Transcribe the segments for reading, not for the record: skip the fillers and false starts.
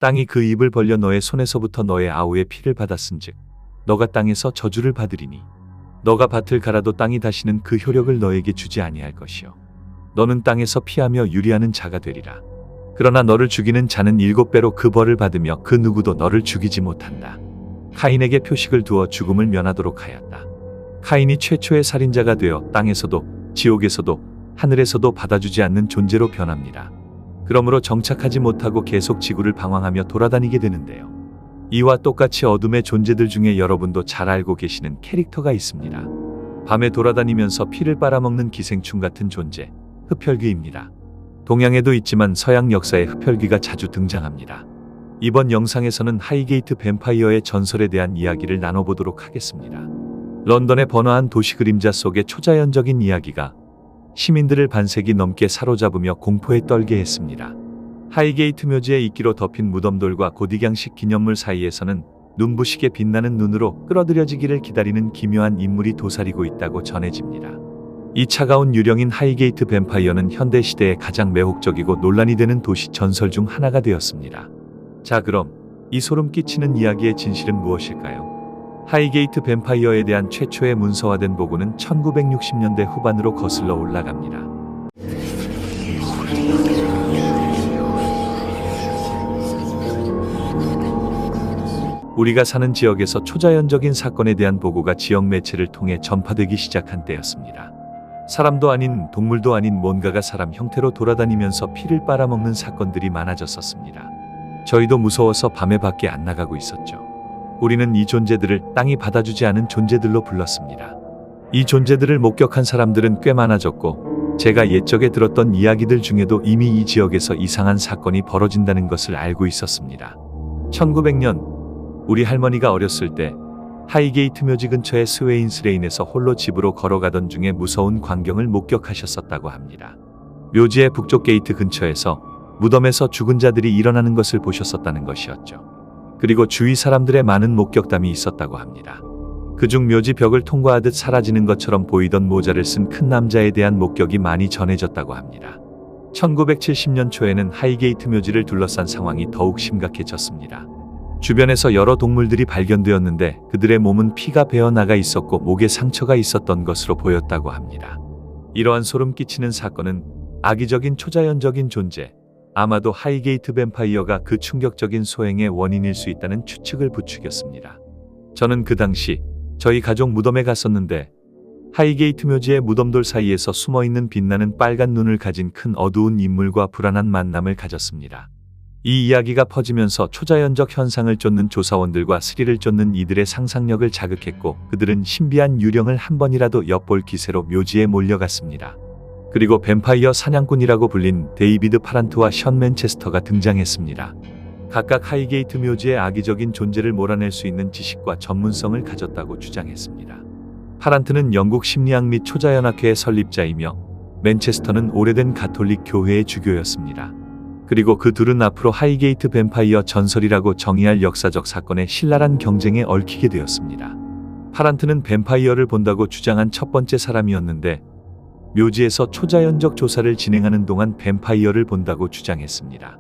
땅이 그 입을 벌려 너의 손에서부터 너의 아우의 피를 받았은즉 너가 땅에서 저주를 받으리니 너가 밭을 갈아도 땅이 다시는 그 효력을 너에게 주지 아니할 것이요 너는 땅에서 피하며 유리하는 자가 되리라. 그러나 너를 죽이는 자는 7배로 그 벌을 받으며 그 누구도 너를 죽이지 못한다. 카인에게 표식을 두어 죽음을 면하도록 하였다. 카인이 최초의 살인자가 되어 땅에서도 지옥에서도 하늘에서도 받아주지 않는 존재로 변합니다. 그러므로 정착하지 못하고 계속 지구를 방황하며 돌아다니게 되는데요. 이와 똑같이 어둠의 존재들 중에 여러분도 잘 알고 계시는 캐릭터가 있습니다. 밤에 돌아다니면서 피를 빨아먹는 기생충 같은 존재, 흡혈귀입니다. 동양에도 있지만 서양 역사에 흡혈귀가 자주 등장합니다. 이번 영상에서는 하이게이트 뱀파이어의 전설에 대한 이야기를 나눠보도록 하겠습니다. 런던의 번화한 도시 그림자 속의 초자연적인 이야기가 시민들을 반세기 넘게 사로잡으며 공포에 떨게 했습니다. 하이게이트 묘지의 이끼로 덮인 무덤돌과 고딕양식 기념물 사이에서는 눈부시게 빛나는 눈으로 끌어들여지기를 기다리는 기묘한 인물이 도사리고 있다고 전해집니다. 이 차가운 유령인 하이게이트 뱀파이어는 현대시대에 가장 매혹적이고 논란이 되는 도시 전설 중 하나가 되었습니다. 자, 그럼 이 소름 끼치는 이야기의 진실은 무엇일까요? 하이게이트 뱀파이어에 대한 최초의 문서화된 보고는 1960년대 후반으로 거슬러 올라갑니다. 우리가 사는 지역에서 초자연적인 사건에 대한 보고가 지역 매체를 통해 전파되기 시작한 때였습니다. 사람도 아닌 동물도 아닌 뭔가가 사람 형태로 돌아다니면서 피를 빨아먹는 사건들이 많아졌었습니다. 저희도 무서워서 밤에 밖에 안 나가고 있었죠. 우리는 이 존재들을 땅이 받아주지 않은 존재들로 불렀습니다. 이 존재들을 목격한 사람들은 꽤 많아졌고 제가 옛적에 들었던 이야기들 중에도 이미 이 지역에서 이상한 사건이 벌어진다는 것을 알고 있었습니다. 1900년 우리 할머니가 어렸을 때 하이게이트 묘지 근처의 스웨인스레인에서 홀로 집으로 걸어가던 중에 무서운 광경을 목격하셨었다고 합니다. 묘지의 북쪽 게이트 근처에서 무덤에서 죽은 자들이 일어나는 것을 보셨었다는 것이었죠. 그리고 주위 사람들의 많은 목격담이 있었다고 합니다. 그중 묘지 벽을 통과하듯 사라지는 것처럼 보이던 모자를 쓴 큰 남자에 대한 목격이 많이 전해졌다고 합니다. 1970년 초에는 하이게이트 묘지를 둘러싼 상황이 더욱 심각해졌습니다. 주변에서 여러 동물들이 발견되었는데 그들의 몸은 피가 배어나가 있었고 목에 상처가 있었던 것으로 보였다고 합니다. 이러한 소름 끼치는 사건은 악의적인 초자연적인 존재, 아마도 하이게이트 뱀파이어가 그 충격적인 소행의 원인일 수 있다는 추측을 부추겼습니다. 저는 그 당시 저희 가족 무덤에 갔었는데 하이게이트 묘지의 무덤돌 사이에서 숨어있는 빛나는 빨간 눈을 가진 큰 어두운 인물과 불안한 만남을 가졌습니다. 이 이야기가 퍼지면서 초자연적 현상을 쫓는 조사원들과 스릴을 쫓는 이들의 상상력을 자극했고 그들은 신비한 유령을 한 번이라도 엿볼 기세로 묘지에 몰려갔습니다. 그리고 뱀파이어 사냥꾼이라고 불린 데이비드 파란트와 션 맨체스터가 등장했습니다. 각각 하이게이트 묘지의 악의적인 존재를 몰아낼 수 있는 지식과 전문성을 가졌다고 주장했습니다. 파란트는 영국 심리학 및 초자연학회의 설립자이며 맨체스터는 오래된 가톨릭 교회의 주교였습니다. 그리고 그 둘은 앞으로 하이게이트 뱀파이어 전설이라고 정의할 역사적 사건의 신랄한 경쟁에 얽히게 되었습니다. 파란트는 뱀파이어를 본다고 주장한 첫 번째 사람이었는데 묘지에서 초자연적 조사를 진행하는 동안 뱀파이어를 본다고 주장했습니다.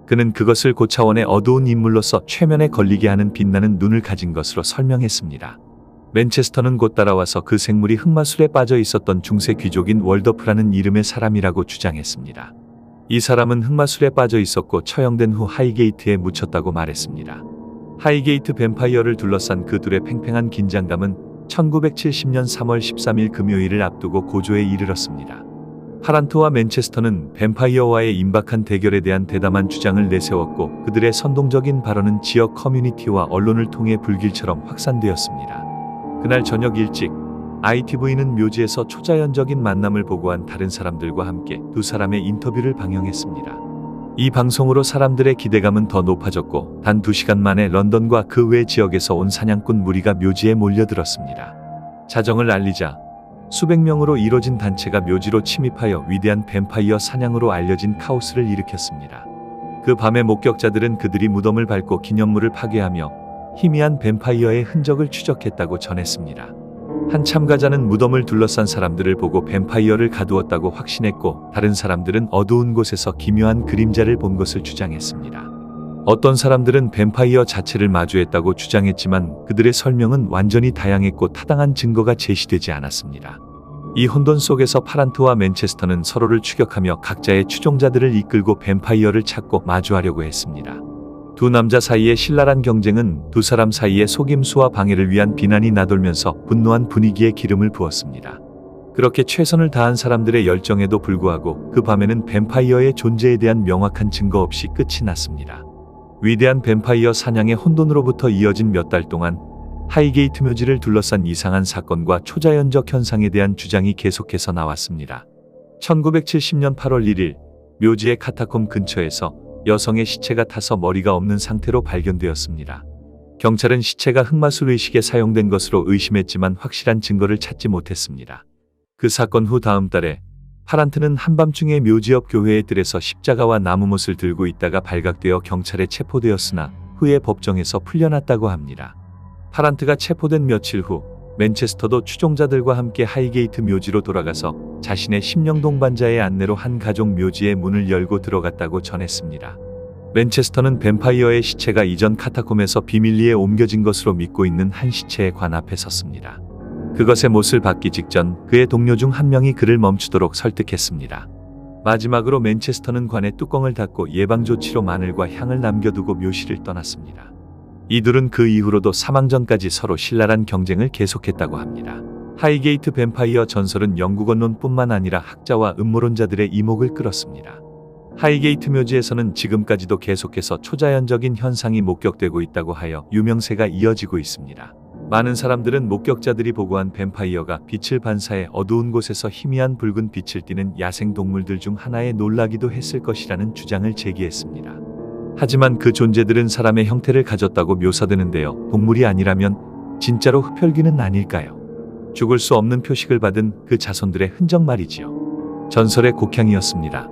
그는 그것을 고차원의 어두운 인물로서 최면에 걸리게 하는 빛나는 눈을 가진 것으로 설명했습니다. 맨체스터는 곧 따라와서 그 생물이 흑마술에 빠져 있었던 중세 귀족인 월더프라는 이름의 사람이라고 주장했습니다. 이 사람은 흑마술에 빠져 있었고 처형된 후 하이게이트에 묻혔다고 말했습니다. 하이게이트 뱀파이어를 둘러싼 그 둘의 팽팽한 긴장감은 1970년 3월 13일 금요일을 앞두고 고조에 이르렀습니다. 파란트와 맨체스터는 뱀파이어와의 임박한 대결에 대한 대담한 주장을 내세웠고 그들의 선동적인 발언은 지역 커뮤니티와 언론을 통해 불길처럼 확산되었습니다. 그날 저녁 일찍 ITV는 묘지에서 초자연적인 만남을 보고한 다른 사람들과 함께 두 사람의 인터뷰를 방영했습니다. 이 방송으로 사람들의 기대감은 더 높아졌고 단 2시간 만에 런던과 그 외 지역에서 온 사냥꾼 무리가 묘지에 몰려들었습니다. 자정을 알리자 수백 명으로 이뤄진 단체가 묘지로 침입하여 위대한 뱀파이어 사냥으로 알려진 카오스를 일으켰습니다. 그 밤의 목격자들은 그들이 무덤을 밟고 기념물을 파괴하며 희미한 뱀파이어의 흔적을 추적했다고 전했습니다. 한 참가자는 무덤을 둘러싼 사람들을 보고 뱀파이어를 가두었다고 확신했고 다른 사람들은 어두운 곳에서 기묘한 그림자를 본 것을 주장했습니다. 어떤 사람들은 뱀파이어 자체를 마주했다고 주장했지만 그들의 설명은 완전히 다양했고 타당한 증거가 제시되지 않았습니다. 이 혼돈 속에서 파란트와 맨체스터는 서로를 추격하며 각자의 추종자들을 이끌고 뱀파이어를 찾고 마주하려고 했습니다. 두 남자 사이의 신랄한 경쟁은 두 사람 사이의 속임수와 방해를 위한 비난이 나돌면서 분노한 분위기에 기름을 부었습니다. 그렇게 최선을 다한 사람들의 열정에도 불구하고 그 밤에는 뱀파이어의 존재에 대한 명확한 증거 없이 끝이 났습니다. 위대한 뱀파이어 사냥의 혼돈으로부터 이어진 몇 달 동안 하이게이트 묘지를 둘러싼 이상한 사건과 초자연적 현상에 대한 주장이 계속해서 나왔습니다. 1970년 8월 1일 묘지의 카타콤 근처에서 여성의 시체가 타서 머리가 없는 상태로 발견되었습니다. 경찰은 시체가 흑마술 의식에 사용된 것으로 의심했지만 확실한 증거를 찾지 못했습니다. 그 사건 후 다음 달에 파란트는 한밤중에 묘지 옆 교회의 뜰에서 십자가와 나무못을 들고 있다가 발각되어 경찰에 체포되었으나 후에 법정에서 풀려났다고 합니다. 파란트가 체포된 며칠 후 맨체스터도 추종자들과 함께 하이게이트 묘지로 돌아가서 자신의 심령 동반자의 안내로 한 가족 묘지의 문을 열고 들어갔다고 전했습니다. 맨체스터는 뱀파이어의 시체가 이전 카타콤에서 비밀리에 옮겨진 것으로 믿고 있는 한 시체의 관 앞에 섰습니다. 그것의 못을 받기 직전 그의 동료 중 한 명이 그를 멈추도록 설득했습니다. 마지막으로 맨체스터는 관의 뚜껑을 닫고 예방조치로 마늘과 향을 남겨두고 묘실을 떠났습니다. 이 둘은 그 이후로도 사망 전까지 서로 신랄한 경쟁을 계속했다고 합니다. 하이게이트 뱀파이어 전설은 영국 언론뿐만 아니라 학자와 음모론자들의 이목을 끌었습니다. 하이게이트 묘지에서는 지금까지도 계속해서 초자연적인 현상이 목격되고 있다고 하여 유명세가 이어지고 있습니다. 많은 사람들은 목격자들이 보고한 뱀파이어가 빛을 반사해 어두운 곳에서 희미한 붉은 빛을 띠는 야생 동물들 중 하나에 놀라기도 했을 것이라는 주장을 제기했습니다. 하지만 그 존재들은 사람의 형태를 가졌다고 묘사되는데요. 동물이 아니라면 진짜로 흡혈귀는 아닐까요? 죽을 수 없는 표식을 받은 그 자손들의 흔적 말이지요. 전설의 곡향이었습니다.